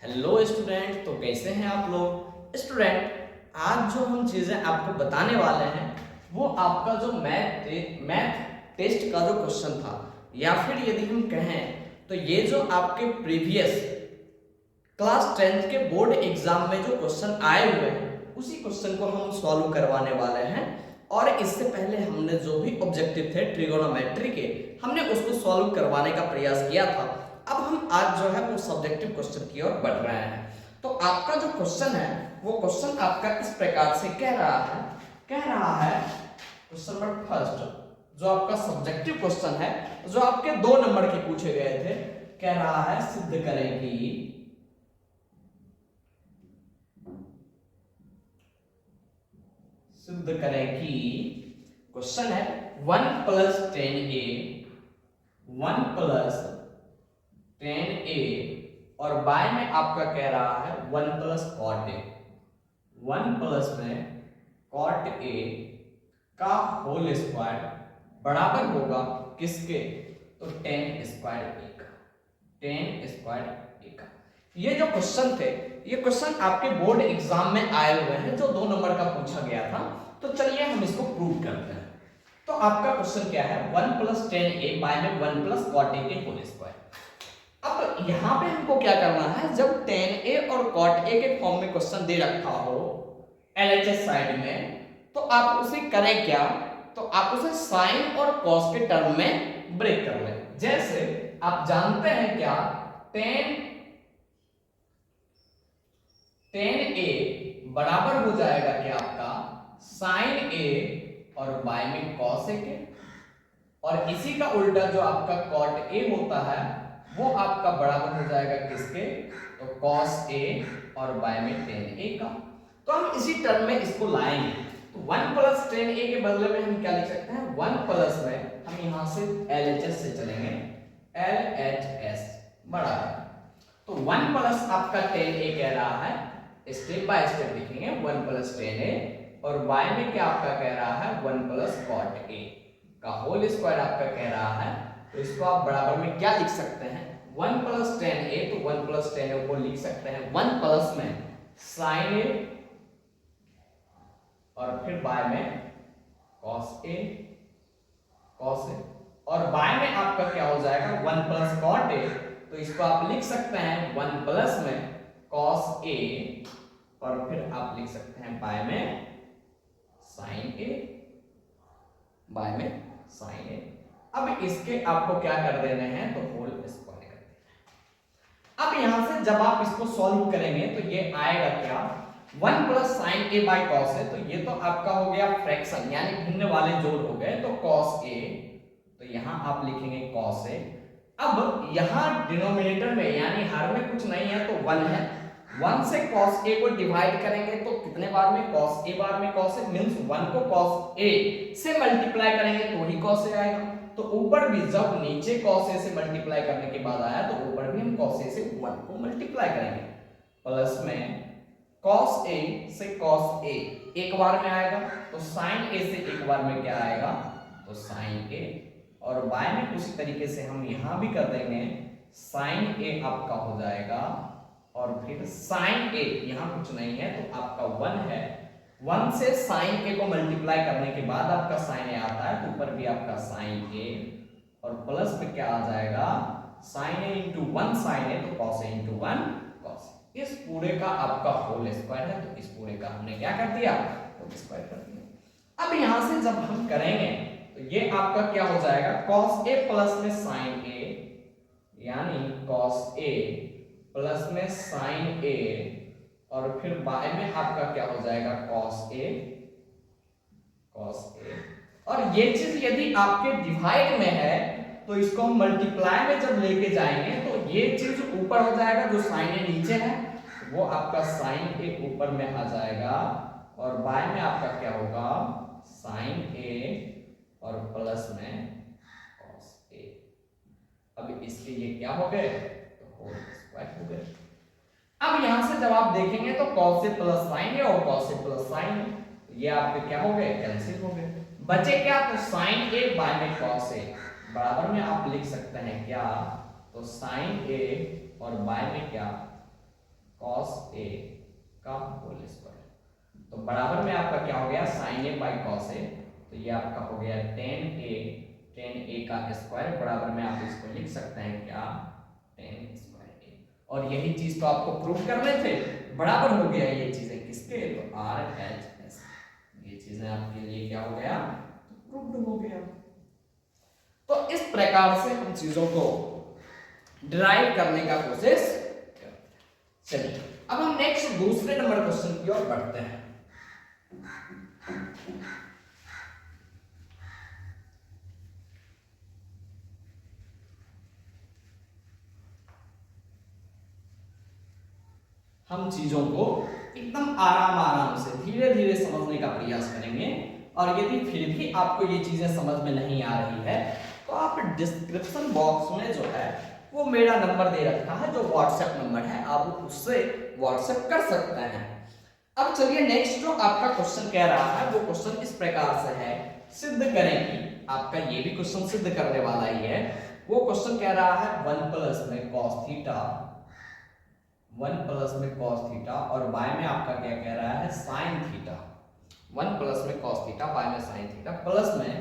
Hello student, तो कैसे हैं आप लोग। स्टूडेंट, आज जो हम चीज़ें आपको बताने वाले हैं वो आपका जो मैथ टेस्ट का जो क्वेश्चन था, या फिर यदि हम कहें तो ये जो आपके प्रीवियस क्लास 10th के बोर्ड एग्जाम में जो क्वेश्चन आए हुए हैं उसी क्वेश्चन को हम सॉल्व करवाने वाले हैं। और इससे पहले हमने जो भी ऑब्जेक्टिव थे ट्रिगोनोमेट्री के, हमने उसको सॉल्व करवाने का प्रयास किया था। अब हम आज जो है वो सब्जेक्टिव क्वेश्चन की ओर बढ़ रहे हैं। तो आपका जो क्वेश्चन है वो क्वेश्चन आपका इस प्रकार से कह रहा है क्वेश्चन नंबर फर्स्ट, जो आपका सब्जेक्टिव क्वेश्चन है, जो आपके 2 नंबर के पूछे गए थे, कह रहा है सिद्ध करें कि क्वेश्चन है 1 + 10a 1 + 10a और बाय में आपका कह रहा है 1 + cot a 1 प्लस में cot a का होल स्क्वायर बराबर होगा किसके, तो 10 स्क्वायर a का 10 स्क्वायर a का। ये जो क्वेश्चन थे, ये क्वेश्चन आपके बोर्ड एग्जाम में आए हुए हैं, जो 2 नंबर का पूछा गया था। तो चलिए हम इसको प्रूव करते हैं। तो आपका क्वेश्चन क्या है, 1 + 10a बाय में 1 + cot a के होल स्क्वायर। अब यहां पे हमको क्या करना है, जब 10a और cot a के फॉर्म में क्वेश्चन दे रखा हो LHS साइड में, तो आप उसे करें क्या, तो आप उसे साइन और कॉस के टर्म में ब्रेक कर लें। जैसे आप जानते हैं क्या, 10a बराबर हो जाएगा क्या आपका साइन a और बाय में कॉस a के, और इसी का उल्टा जो आपका cot a होता है वो आपका बराबर हो जाएगा किसके, तो cos a और बाय में tan a का। तो हम इसी टर्म में इसको लाएंगे। तो 1 + 10a के बदले में हम क्या लिख सकते हैं, 1 प्लस में हम यहां से LHS से चलेंगे, LHS बराबर, तो 1 प्लस आपका 10a कह रहा है, स्टेप बाय स्टेप लिखेंगे, 1 + 10a और बाय में क्या आपका कह रहा है 1 + cot a का होल स्क्वायर आपका कह रहा है। तो इसको आप बराबर में क्या लिख सकते हैं, 1 + 10a, तो 1 + 10a को लिख सकते हैं 1 प्लस में sin a और फिर बाय में cos a और बाय में आपका क्या हो जाएगा 1 + cot a, तो इसको आप लिख सकते हैं 1 प्लस में cos a और फिर आप लिख सकते हैं बाय में sin a, बाय में sin a। अब इसके आपको क्या कर देने हैं, तो होल स्क्वायर कर देना है। अब यहां से जब आप इसको सॉल्व करेंगे तो ये आएगा क्या, 1 + sin a by cos a, तो ये तो आपका हो गया फ्रैक्शन यानी भिन्न वाले जोड़ हो गए, तो cos a, तो यहां आप लिखेंगे cos a। अब यहां डिनोमिनेटर में यानी हर में कुछ नहीं है तो 1 है, 1 से cos a को डिवाइड करेंगे तो कितने बार में, cos a बार में cos a, मींस 1 को cos a से मल्टीप्लाई करेंगे तो ही cos a आएगा। तो ऊपर भी जब नीचे cos a से मल्टीप्लाई करने के बाद आया, तो ऊपर भी हम cos a से 1 को मल्टीप्लाई करेंगे, प्लस में cos a से cos a एक बार में आएगा, तो sin a से एक बार में क्या आएगा, तो sin a, और बाय में उसी तरीके से हम यहां भी कर देंगे, sin a आपका हो जाएगा और फिर sin a, यहां कुछ नहीं है तो आपका 1 है, 1 से sin a को मल्टीप्लाई करने के बाद आपका sin a आता है, तो ऊपर भी आपका sin a और प्लस पे क्या आ जाएगा sin a × 1 sin a, तो cos a × 1 cos a। इस पूरे का आपका होल स्क्वायर है, तो इस पूरे का हमने क्या कर दिया, होल स्क्वायर कर दिया। अब यहां से जब हम करेंगे तो ये आपका क्या हो जाएगा, cos a प्लस में sin a यानी cos a प्लस में sin a और फिर बाय में आपका क्या हो जाएगा cos a। और ये चीज यदि आपके डिवाइड में है तो इसको हम मल्टीप्लाई में जब लेके जाएंगे तो ये चीज ऊपर हो जाएगा, जो sin a नीचे है वो आपका sin a ऊपर में आ जाएगा, और बाय में आपका क्या होगा sin a और प्लस में cos a। अब इसके ये क्या हो गए, तो होल स्क्वायर हो गए। अब यहां से जब आप देखेंगे तो cos a plus sin a और cos a plus sin a, ये आपके क्या हो गए, कैंसिल हो गए। बचे क्या, तो sin a बाय में cos a बराबर में आप लिख सकते हैं क्या, तो sin a और बाय में क्या cos a का होल स्क्वायर। तो बराबर में आपका क्या हो गया sin a by cos a, तो ये आपका हो गया tan a का स्क्वायर बराबर में आप इसको लिख सकते हैं क्या tan स्क्वायर a। और यही चीज तो आपको प्रूव करने थे, बराबर हो गया ये चीजें किसके, तो RHS, ये चीजें आपके लिए क्या हो गया, प्रूव्ड हो गया। तो इस प्रकार से हम चीजों को डिराइव करने का कोशिश करते हैं। चलिए अब हम नेक्स्ट दूसरे नंबर क्वेश्चन की ओर बढ़ते हैं। हम चीजों को एकदम आराम आराम से धीरे धीरे समझने का प्रयास करेंगे, और यदि फिर भी आपको ये चीजें समझ में नहीं आ रही है तो आप डिस्क्रिप्शन बॉक्स में जो है वो मेरा नंबर दे रखा है, जो व्हाट्सएप नंबर है, आप उससे व्हाट्सएप कर सकते हैं। अब चलिए नेक्स्ट जो आपका क्वेश्चन कह रहा है वो क्वेश्चन इस प्रकार से है, सिद्ध करें कि, आपका ये भी क्वेश्चन सिद्ध करने वाला ही है। वो क्वेश्चन कह रहा है 1 प्लस में cos थीटा, 1 प्लस में cos थीटा, और बाय में आपका क्या कह रहा है sin थीटा। 1 प्लस में cos थीटा, बाय में sin थीटा, प्लस में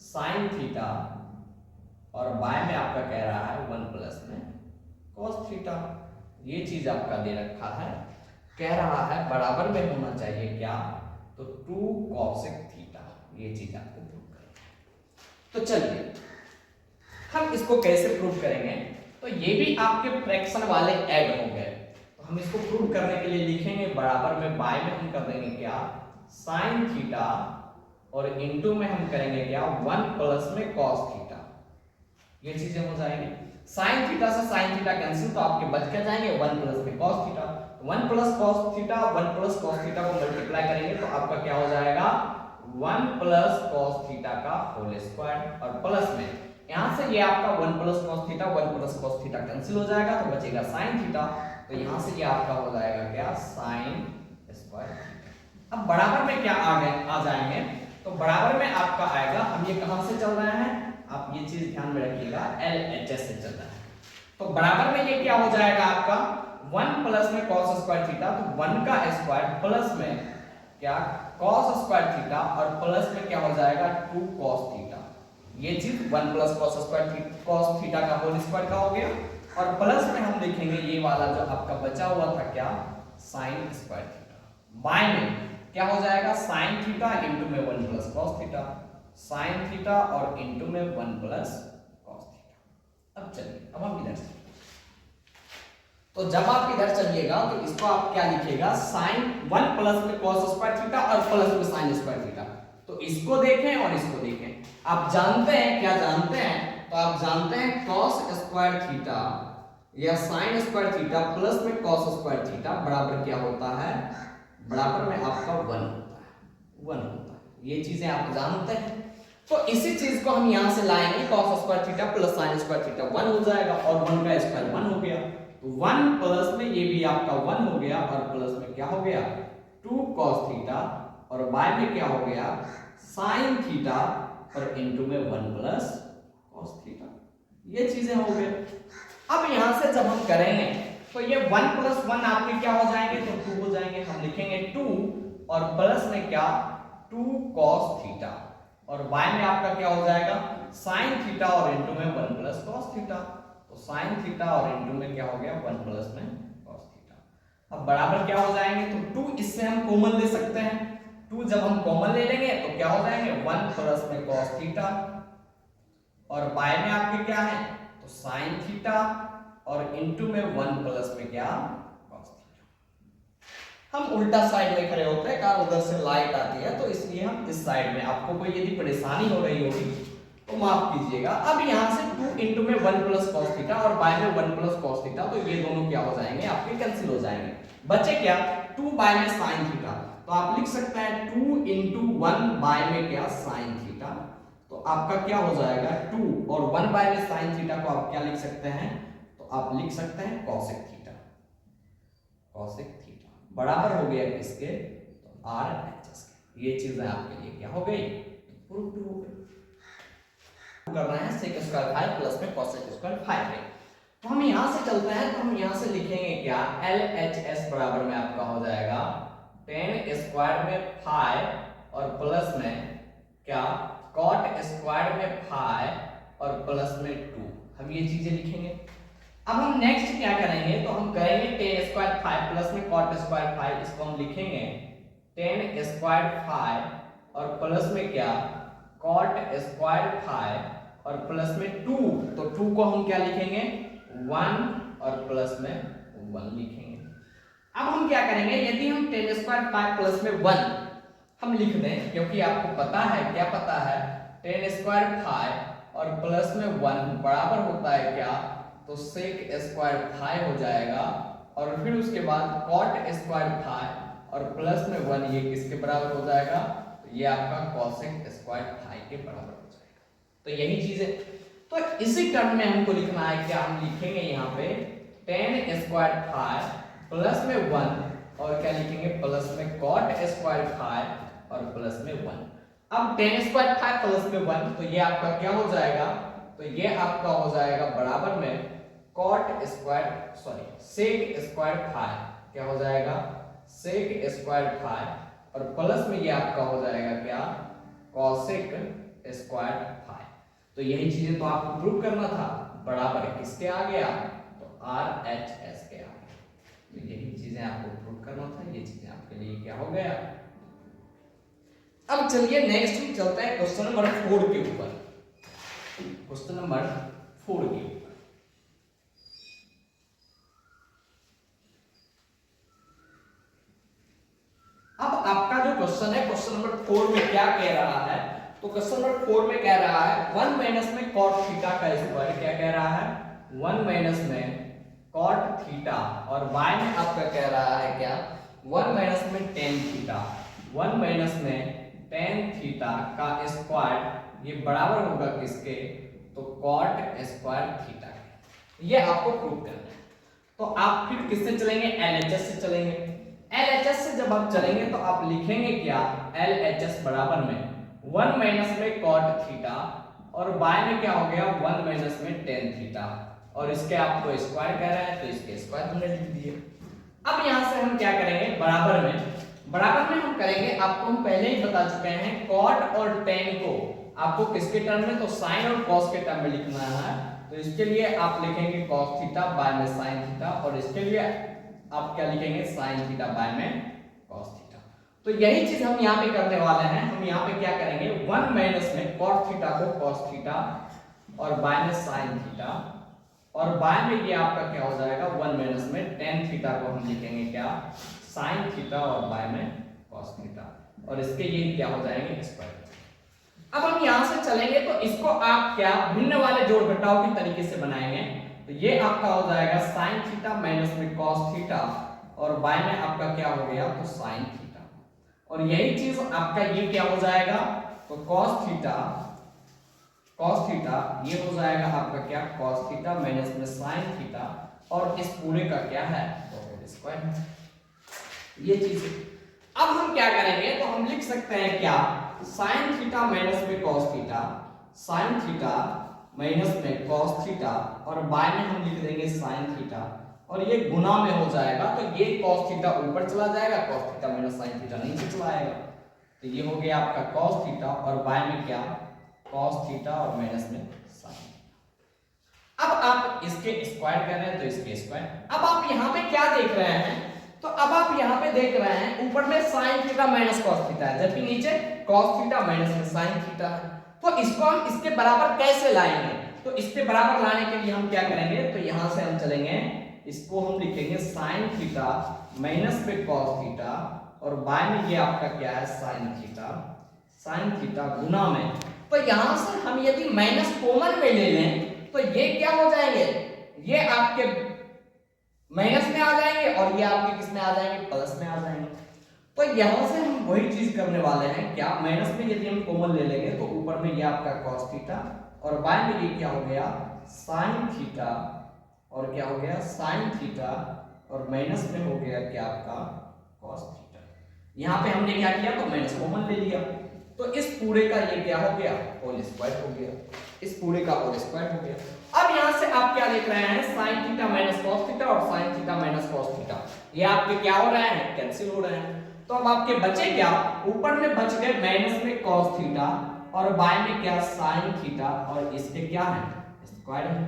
sin थीटा, और बाय में आपका कह रहा है 1 प्लस में cos थीटा। ये चीज आपका दे रखा है, कह रहा है बराबर में होना चाहिए क्या, तो 2 cosec थीटा। ये चीज आपको प्रूव करना। तो चलिए हम इसको कैसे प्रूव करेंगे, तो ये भी आपके फ्रैक्शन वाले ऐड हो गए। तो हम इसको प्रूव करने के लिए लिखेंगे बराबर में, बाय में हम कर देंगे क्या sin थीटा, और इनटू में हम करेंगे क्या 1 प्लस में cos थीटा। ये चीजें हो जाएंगी, sin थीटा से sin थीटा कैंसिल, तो आपके बच के जाएंगे 1 प्लस में cos theta, 1 plus cos theta, 1 plus cos theta को मल्टीप्लाई करेंगे तो आपका क्या हो जाएगा 1 प्लस cos थीटा का होल स्क्वायर, और प्लस में यहां से ये आपका 1 plus cos theta, 1 plus cos theta cancel हो जाएगा तो बचेगा sin थीटा, तो यहां से ये आपका हो जाएगा क्या sin स्क्वायर थीटा। अब बराबर में क्या आ जाएंगे, तो बराबर में आपका आएगा, हम ये कहां से चल रहे हैं, आप ये चीज ध्यान में रखिएगा, LHS से चल रहा है। तो बराबर में ये क्या हो जाएगा आपका 1 प्लस में cos स्क्वायर थीटा, तो 1 का स्क्वायर प्लस में क्या cos स्क्वायर थीटा, और प्लस में क्या हो जाएगा 2 cos थीटा। ये चीज 1 प्लस cos थीटा का होल स्क्वायर का हो गया, और प्लस में हम लिखेंगे ये वाला जो आपका बचा हुआ था क्या sin स्क्वायर थीटा। बाय में क्या हो जाएगा sin थीटा इनटू में 1 plus cos theta, sin theta और इनटू में 1 प्लस cos थीटा। अब चलिए अब हम इधर से, तो जब आप इधर चलिएगा तो इसको आप क्या लिखिएगा sin 1 प्लस में cos स्क्वायर थीटा और प्लस में sin स्क्वायर थीटा। तो इसको देखें और इसको देखें, आप जानते हैं क्या जानते हैं, तो आप जानते हैं cos स्क्वायर थीटा या sin स्क्वायर थीटा प्लस में cos स्क्वायर थीटा बराबर क्या होता है, बराबर में आपका 1 होता है, 1 होता है। ये चीजें आप जानते हैं। तो इसी चीज को हम यहां से लाएंगे, cos square theta plus sin square theta 1 हो जाएगा, और 1 का स्क्वायर 1 हो गया, तो 1 प्लस में ये भी आपका 1 हो गया, और प्लस में क्या हो गया 2 cos थीटा, और बाय में क्या हो गया sin थीटा, और इनटू में 1 प्लस cos थीटा। ये चीजें हो गई। अब यहां से जब हम करेंगे तो ये 1 प्लस 1 आपके क्या हो जाएंगे, तो 2 हो जाएंगे, हम लिखेंगे 2, और प्लस में क्या 2 cos थीटा, और बाय में आपका क्या हो जाएगा sin थीटा, और इनटू में 1 प्लस cos थीटा, तो sin थीटा और इनटू में क्या हो गया 1 प्लस में cos थीटा। अब बराबर क्या हो जाएंगे, तो 2 इससे हम कॉमन ले सकते हैं, 2 जब हम कॉमन ले लेंगे तो क्या हो जाएंगे 1 प्लस में cos थीटा, और बाय में आपके क्या है तो sin थीटा, और इनटू में 1 प्लस में क्या cos थीटा। हम उल्टा साइड में खड़े होते हैं, कारण उधर से लाइट आती है, तो इसलिए हम इस साइड में, आपको कोई यदि परेशानी हो रही होगी तो माफ कीजिएगा। अब यहां से 2 इनटू में 1 प्लस cos थीटा, और बाय में 1 प्लस cos थीटा, तो ये दोनों क्या हो जाएंगे आपके कैंसिल हो जाएंगे, बचे क्या 2 बाय में sin थीटा, तो आप लिख सकते हैं 2 इनटू 1 बाय में क्या sin थीटा, तो आपका क्या हो जाएगा 2, और 1 बाय में sin थीटा को आप क्या लिख सकते हैं, तो आप लिख सकते हैं cosec थीटा, cosec थीटा बराबर हो गया किसके, तो RHS के। ये चीजें आपके लिए क्या हो गई, प्रूफ हो गई। कर रहे हैं sec स्क्वायर 5 प्लस में cosec स्क्वायर 5 है, तो हम यहां से चलते हैं तो हम यहाँ से लिखेंगे क्या, LHS बराबर में आपका हो जाएगा 10 स्क्वायर में 5 और प्लस में क्या, cot स्क्वायर में 5 और प्लस में 2। हम ये चीजें लिखेंगे। अब हम नेक्स्ट क्या करेंगे, तो हम करेंगे 10 स्क्वायर 5 प्लस में cot स्क्वायर 5, इसको हम लिखेंगे 10 स्क्वायर 5 और प्लस में क्या, cot स्क्वायर 5 और प्लस में 2। तो 2 को हम क्या लिखेंगे, 1 और प्लस में 1 लिखेंगे। अब हम क्या करेंगे, यदि हम 10 स्क्वायर 5 प्लस में 1 हम लिख दें, क्योंकि आपको पता है, क्या पता है, 10 स्क्वायर 5 और प्लस में 1 बराबर होता है क्या, तो sec स्क्वायर 5 हो जाएगा और फिर उसके बाद cot स्क्वायर 5 और प्लस में 1 ये किसके बराबर हो जाएगा, तो ये आपका cosec स्क्वायर 5 के बराबर हो जाएगा। तो यही चीज है। तो इसी टर्म में हमको लिखना है क्या, हम लिखेंगे यहाँ पे 10 स्क्वायर 5 प्लस में 1 और क्या लिखेंगे, प्लस में cot स्क्वायर 5 और प्लस में 1। अब 10 स्क्वायर 5 प्लस में 1, तो ये आपका क्या हो जाएगा, तो ये आपका हो जाएगा बराबर में cot स्क्वायर sec स्क्वायर 5, क्या हो जाएगा, sec स्क्वायर 5 और प्लस में ये आपका हो जाएगा क्या, cosec स्क्वायर 5। तो यही चीजें तो आपको प्रूव करना था, बराबर किसके आ गया, तो RHS के आ गया। तो यही चीजें आपको प्रूव करना था, ये चीजें आपके लिए क्या हो गया। अब चलिए नेक्स्ट हम चलते हैं क्वेश्चन नंबर 4 के ऊपर। क्वेश्चन नंबर 4 के ऊपर अब आपका जो क्वेश्चन है, क्वेश्चन नंबर 4 में क्या कह रहा है, तो क्वेश्चन नंबर 4 में कह रहा है 1 माइनस में cot थीटा का स्क्वायर, क्या कह रहा है, 1 माइनस में cot थीटा और y में आपका कह रहा है क्या, 1 माइनस में tan थीटा, 1 माइनस में tan थीटा का स्क्वायर ये बराबर होगा किसके, तो cot स्क्वायर थीटा के। ये आपको प्रूव करना है। तो आप फिर किससे चलेंगे, LHS से चलेंगे। LHS से जब आप चलेंगे तो आप लिखेंगे क्या, LHS बराबर में 1 माइनस में cot थीटा और y में क्या हो गया, 1 माइनस में tan थीटा और इसके आपको स्क्वायर कह रहा है तो इसके स्क्वायर हमने लिख दिए। अब यहां से हम क्या करेंगे, बराबर में हम करेंगे, आपको हम पहले ही बता चुके हैं cot और tan को आपको किसके टर्म में, तो sin और cos के टर्म में लिखना है। तो इसके लिए आप लिखेंगे cos थीटा बाय में sin थीटा और इसके लिए आप क्या लिखेंगे, sin थीटा बाय में cos थीटा। तो यही चीज हम यहाँ पे करने वाले हैं। हम यहाँ पे क्या करेंगे, 1 माइनस में cot थीटा को cos थीटा और बाय में sin थीटा और बाय में ये आपका क्या हो जाएगा, 1 माइनस में tan थीटा को हम लिखेंगे क्या, sin थीटा और बाय में cos थीटा और इसके ये क्या हो जाएंगे, स्क्वायर। अब हम यहां से चलेंगे तो इसको आप क्या भिन्न वाले जोड़ घटाव के तरीके से बनाएंगे। तो ये आपका हो जाएगा sin थीटा माइनस में cos थीटा और बाय में आपका क्या हो गया, तो sin थीटा और यही चीज आपका ये क्या हो जाएगा, तो cos थीटा ये हो जाएगा आपका क्या, cos थीटा माइनस में sin थीटा और इस पूरे का क्या है, तो स्क्वायर। ये चीज अब हम क्या करेंगे, तो हम लिख सकते हैं क्या, sin थीटा माइनस में cos theta, sin theta minus में cos थीटा और बाय में हम लिख देंगे sin थीटा और ये गुना में हो जाएगा। तो ये cos थीटा ऊपर चला जाएगा, cos theta minus sin theta नीचे चला आएगा। तो ये हो गया आपका cos थीटा और बाय में क्या, cos थीटा और माइनस में sin। अब आप इसके स्क्वायर कर रहे हैं तो इसके स्क्वायर। अब आप यहाँ पे क्या देख रहे हैं, तो अब आप यहाँ पे देख रहे हैं ऊपर में sin theta minus cos theta है जबकि नीचे cos थीटा माइनस में sin थीटा है। तो इसको हम इसके बराबर कैसे लाएंगे, तो इसके बराबर लाने के लिए हम क्या करेंगे, तो यहां से हम चलेंगे, इसको हम लिखेंगे sin थीटा माइनस में cos थीटा और बाय में ये आपका क्या है, sin थीटा गुना में। तो यहां से हम यदि माइनस कॉमन में ले लें तो ये क्या हो जाएंगे, ये आपके माइनस में आ जाएंगे और ये आपके किस में आ जाएंगे, प्लस में आ जाएंगे। तो यहां से हम वही चीज करने वाले हैं क्या, माइनस में यदि हम कॉमन ले लेंगे तो ऊपर में ये आपका cos थीटा और बाय में ये क्या हो गया, sin थीटा और क्या हो गया, sin थीटा और माइनस में हो गया क्या आपका cos थीटा। यहाँ पे हमने क्या किया, तो माइनस कॉमन ले लिया तो इस पूरे का ये क्या हो गया, होल स्क्वायर हो गया, इस पूरे का होल स्क्वायर हो गया। अब यहां से आप क्या देख रहे हैं, sin theta minus cos theta और sin theta minus cos theta, ये आपके क्या हो रहे हैं, कैंसिल हो रहे हैं। तो अब आपके बचे क्या, ऊपर में बच गए माइनस में cos थीटा और बाय में क्या sin थीटा और इसके क्या है स्क्वायर है,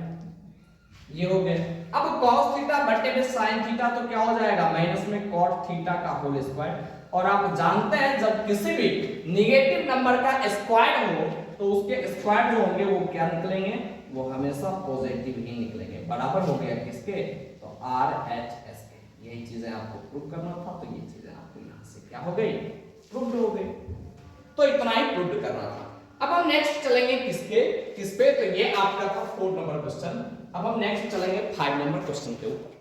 ये हो गए। अब cos थीटा बटे में sin थीटा तो क्या हो जाएगा माइनस में cot थीटा का होल स्क्वायर। और आप जानते हैं जब किसी भी नेगेटिव नंबर का स्क्वायर हो तो उसके स्क्वायर जो होंगे वो क्या निकलेंगे, वो हमेशा पॉजिटिव ही निकलेंगे। बराबर हो गया किसके, तो RHS के। यही चीजें आपको प्रूव करना था, तो ये चीजें आपको यहां से क्या हो गई, प्रूव हो गई। तो इतना ही प्रूव करना था। अब हम नेक्स्ट चलेंगे किस पे, तो ये आपका था 4 नंबर क्वेश्चन। अब हम नेक्स्ट चलेंगे 5 नंबर क्वेश्चन के ऊपर।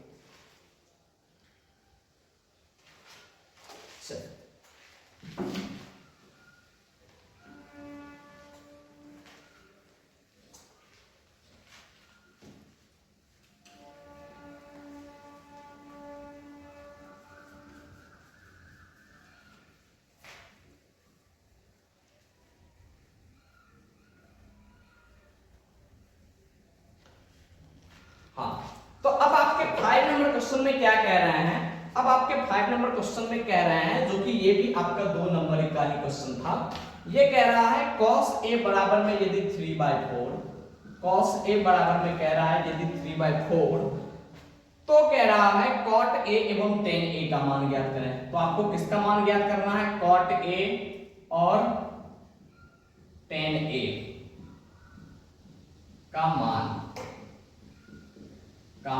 हाँ, तो अब आपके 5 नंबर क्वेश्चन में क्या कह रहे हैं, अब आपके 5 नंबर क्वेश्चन में कह रहे हैं, जो कि ये भी आपका 2 नंबर का ही क्वेश्चन था। ये कह रहा है cos a बराबर में यदि 3/4, cos a बराबर में कह रहा है यदि 3/4, तो कह रहा है cot a एवं tan a का मान ज्ञात करें। तो आपको किसका मान ज्ञात करना है, cot a और tan a का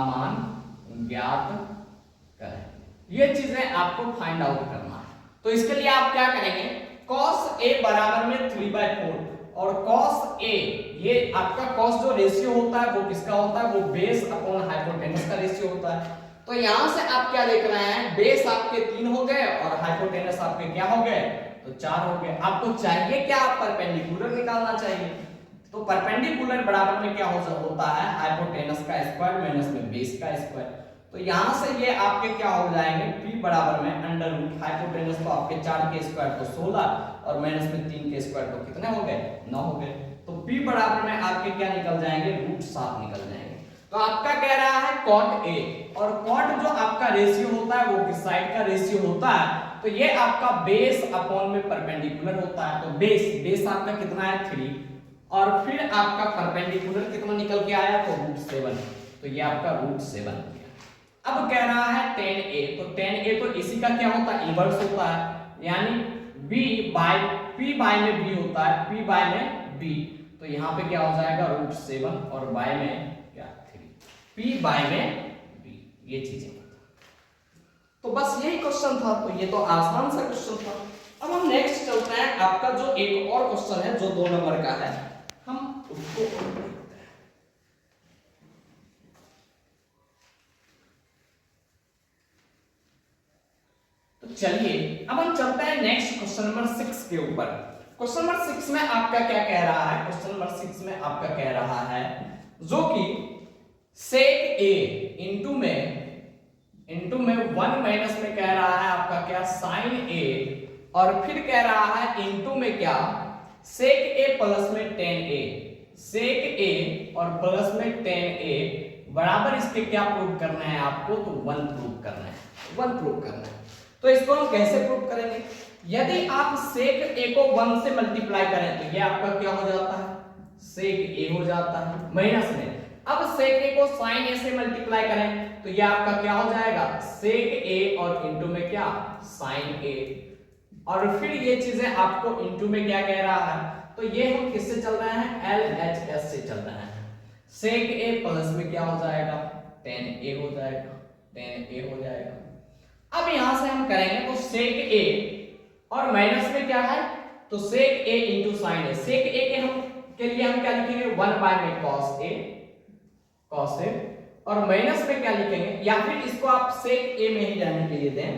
मान ज्ञात करें। ये चीजें आपको फाइंड आउट करना है। तो इसके लिए आप क्या करेंगे, cos a बराबर में 3/4 और cos a, ये आपका cos जो रेशियो होता है वो किसका होता है, वो बेस अपॉन हाइपोटेनस का रेशियो होता है। तो यहां से आप क्या देख रहे हैं, बेस आपके 3 हो गए और हाइपोटेनस आपके क्या हो गए, तो 4 हो गए। आपको चाहिए क्या, परपेंडिकुलर निकालना चाहिए। तो परपेंडिकुलर बराबर में क्या होता है, हाइपोटेनस का स्क्वायर माइनस में बेस का स्क्वायर। तो यहां से ये आपके क्या हो जाएंगे, p बराबर में अंडर रूट हाइपोटेनस तो आपके 4 के स्क्वायर तो 16 और माइनस में 3 के स्क्वायर तो कितने हो गए, 9 हो गए। तो p बराबर में आपके क्या निकल जाएंगे, √7 निकल जाएंगे। तो आपका कह रहा है cot a, और cot जो आपका रेशियो होता है वो किस साइड का रेशियो होता है, तो ये आपका बेस अपॉन में परपेंडिकुलर होता है। तो बेस आपका कितना है 3 और फिर आपका परपेंडिकुलर कितना निकल के आया, तो √7। तो ये आपका √7 हो गया। अब कह रहा है tan a, तो tan a तो इसी का क्या होता है, इनवर्स होता है, यानी p बाय में b होता है, p बाय में b। तो यहाँ पे क्या हो जाएगा √7 और बाय में क्या 3, p बाय में b, ये चीजें। तो बस यही क्वेश्चन था, तो ये तो आसान सा क्वेश्चन था। अब हम नेक्स्ट चलते हैं, आपका जो एक और क्वेश्चन है जो 2 नंबर का है, हम उसको देखते हैं। तो चलिए अब हम चलते हैं नेक्स्ट क्वेश्चन नंबर 6 के ऊपर। क्वेश्चन नंबर 6 में आपका क्या कह रहा है, क्वेश्चन नंबर 6 में आपका कह रहा है जो कि sec a इनटू में 1 माइनस में कह रहा है आपका क्या sin a, और फिर कह रहा है इनटू में क्या sec a प्लस में tan a, sec a और प्लस में tan a बराबर इसके क्या प्रूव करना है आपको, तो 1 प्रूव करना है, 1 प्रूव करना है। तो इसको हम कैसे प्रूव करेंगे, यदि आप sec a को 1 से मल्टीप्लाई करें तो ये आपका क्या हो जाता है, sec a हो जाता है माइनस में। अब sec a को sin a से मल्टीप्लाई करें तो ये आपका क्या हो जाएगा, sec a और इनटू में क्या sin a, और फिर ये चीजें आपको इनटू में क्या कह रहा है, तो ये हम किससे चल रहे हैं, LHS से चल रहे हैं। sec a प्लस में क्या हो जाएगा, tan a हो जाएगा, tan a हो जाएगा। अब यहां से हम करेंगे तो sec a और माइनस में क्या है, तो sec a into sin a, sec a के लिए हम क्या लिखेंगे 1 बाय में cos a, और माइनस में क्या लिखेंगे, या फिर इसको आप sec a में ही रहने के लिए दें,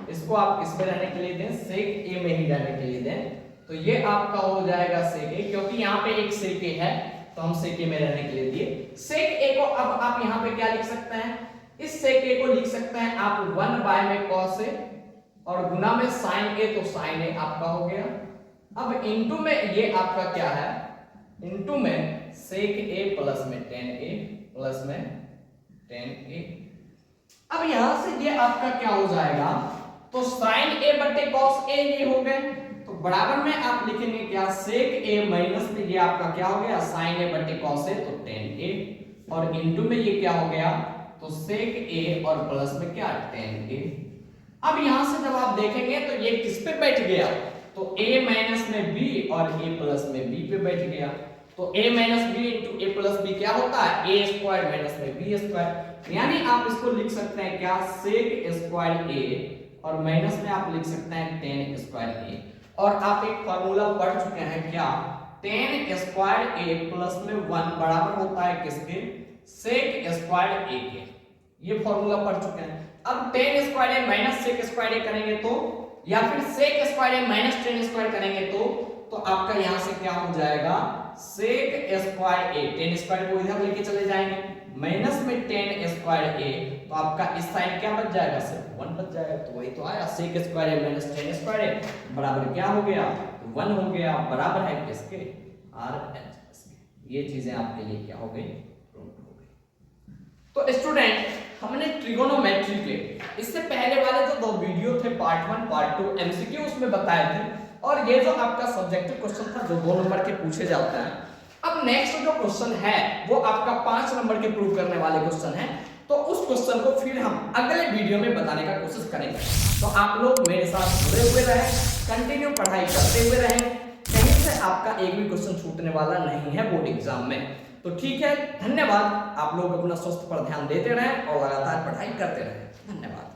इसको आप किस में रहने के लिए दें, sec a में ही रहने के लिए दें, तो ये आपका हो जाएगा sec a, क्योंकि यहाँ पे एक sec a है तो हम sec a में रहने के लिए दिए। sec a को अब आप यहाँ पे क्या लिख सकते हैं, इस sec a को लिख सकते हैं आप 1 बाय में cos a और गुना में sin a, तो sin a आपका हो गया। अब इनटू में ये आपका क्या है, इनटू में sec a प्लस में tan a प्लस में tan a। अब यहां से ये आपका क्या हो जाएगा, तो sin a बटे cos a ये हो गए, तो बराबर में आप लिखेंगे क्या, sec a माइनस में ये आपका क्या हो गया sin a बटे cos a, तो tan a, और इनटू में ये क्या हो गया, तो sec a और प्लस में क्या tan a। अब यहां से जब आप देखेंगे तो ये किस पे बैठ गया, तो a माइनस में b और a प्लस में b पे बैठ गया, तो a minus b into a plus b क्या होता है, a स्क्वायर माइनस में b स्क्वायर, यानी आप इसको लिख सकते हैं क्या, sec स्क्वायर a और माइनस में आप लिख सकते हैं tan स्क्वायर a। और आप एक फार्मूला पढ़ चुके हैं क्या, tan स्क्वायर a प्लस में 1 बराबर होता है किसके, sec स्क्वायर a के, ये फार्मूला पढ़ चुके हैं। अब tan square a minus sec square a करेंगे तो, या फिर sec square a minus tan square करेंगे तो आपका यहां से क्या हो जाएगा, sec square a, tan square को इधर लेके चले जाएंगे, माइनस में tan स्क्वायर a, तो आपका इस साइड क्या बच जाएगा, सिर्फ 1 बच जाएगा। तो वही तो आया, sec square a minus tan square a बराबर क्या हो गया, 1 हो गया, बराबर है किसके, RHS के। ये चीजें आपके लिए क्या हो गई, प्रूव हो गई। तो स्टूडेंट, हमने ट्रिगोनोमेट्री के इससे पहले वाले जो 2 वीडियो थे, पार्ट 1 पार्ट 2 एमसीक्यू उसमें बताए थे, और ये जो आपका सब्जेक्टिव क्वेश्चन था जो 2 नंबर के पूछे जाते हैं। अब नेक्स्ट जो क्वेश्चन है वो आपका 5 नंबर के प्रूव करने वाले क्वेश्चन है, तो उस क्वेश्चन को फिर हम अगले वीडियो में बताने का कोशिश करेंगे। तो आप लोग मेरे साथ जुड़े हुए रहें, कंटिन्यू पढ़ाई करते हुए रहें, कहीं से आपका एक भी क्वेश्चन छूटने वाला नहीं है बोर्ड एग्जाम में। तो ठीक है, धन्यवाद। आप लोग अपना स्वास्थ्य पर ध्यान देते रहें और लगातार पढ़ाई करते रहें। धन्यवाद।